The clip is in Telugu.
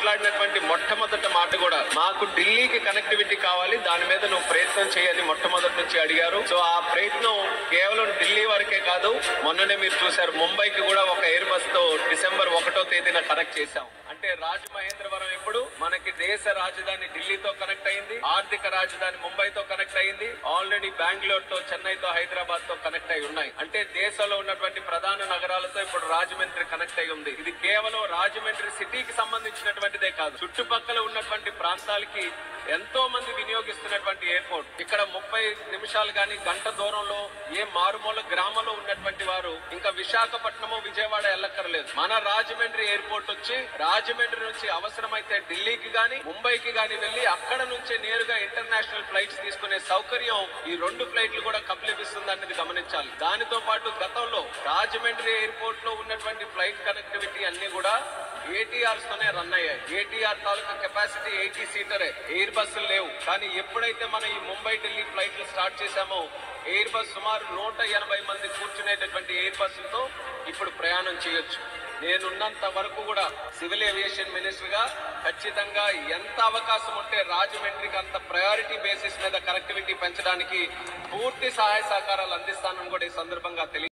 మాట్లాడినటువంటి మొట్టమొదటి మాట కూడా మాకు ఢిల్లీకి కనెక్టివిటీ కావాలి, దాని మీద నువ్వు ప్రయత్నం చేయని మొట్టమొదటి నుంచి అడిగారు. సో ఆ ప్రయత్నం కేవలం ఢిల్లీ వరకే కాదు, మొన్ననే మీరు చూశారు ముంబైకి కూడా ఒక ఎయిర్ బస్ తో December 1వ తేదీన కనెక్ట్ చేశాం. అంటే రాజమహేంద్రవరం ఇప్పుడు మనకి దేశ రాజధాని ఢిల్లీతో కనెక్ట్ అయింది, ఆర్థిక రాజధాని ముంబైతో కనెక్ట్ అయింది, ఆల్రెడీ బెంగళూరుతో, చెన్నైతో, హైదరాబాద్ తో కనెక్ట్ అయి ఉన్నాయి. అంటే దేశంలో ఉన్నటువంటి ప్రధాన నగరాలతో ఇప్పుడు రాజమండ్రి కనెక్ట్ అయి ఉంది. ఇది కేవలం రాజమండ్రి సిటీకి సంబంధించినటువంటిదే కాదు, చుట్టుపక్కల ఉన్నటువంటి ప్రాంతాలకి ఎంతో మంది వినియోగిస్తున్నటువంటి ఎయిర్పోర్ట్. ఇక్కడ 30 నిమిషాలు గాని గంట దూరంలో ఏ మారుమూల గ్రామంలో ఉన్నటువంటి వారు ఇంకా విశాఖపట్నము, విజయవాడ వెళ్ళక్కర్లేదు. మన రాజమండ్రి ఎయిర్పోర్ట్ వచ్చి రాజమండ్రి నుంచి అవసరమైతే ఢిల్లీకి గాని, ముంబైకి గాని వెళ్లి అక్కడ నుంచే నేరుగా ఇంటర్నేషనల్ ఫ్లైట్స్ తీసుకునే సౌకర్యం ఈ 2 ఫ్లైట్లు కూడా కప్లిపిస్తుంది అన్నది గమనించాలి. దానితో పాటు గతంలో రాజమండ్రి ఎయిర్పోర్ట్ లో ఉన్నటువంటి ఫ్లైట్ కనెక్టివిటీ అన్ని కూడా ATRs తోనే రన్ అయ్యాయి. ATR తాలూకా కెపాసిటీ 80 సీటరే, ఎయిర్ బస్సులు లేవు. కానీ ఎప్పుడైతే మనం ఈ ముంబై ఢిల్లీ ఫ్లైట్లు స్టార్ట్ చేశామో ఎయిర్ బస్ సుమారు 180 మంది కూర్చునేటటువంటి ఎయిర్ బస్సులతో ఇప్పుడు ప్రయాణం చేయొచ్చు. నేనున్నంత వరకు కూడా సివిల్ ఏవియేషన్ మినిస్టర్ గా ఖచ్చితంగా ఎంత అవకాశం ఉంటే రాజమండ్రికి అంత ప్రయారిటీ బేసిస్ మీద కనెక్టివిటీ పెంచడానికి పూర్తి సహాయ సహకారాలు అందిస్తానని కూడా ఈ సందర్భంగా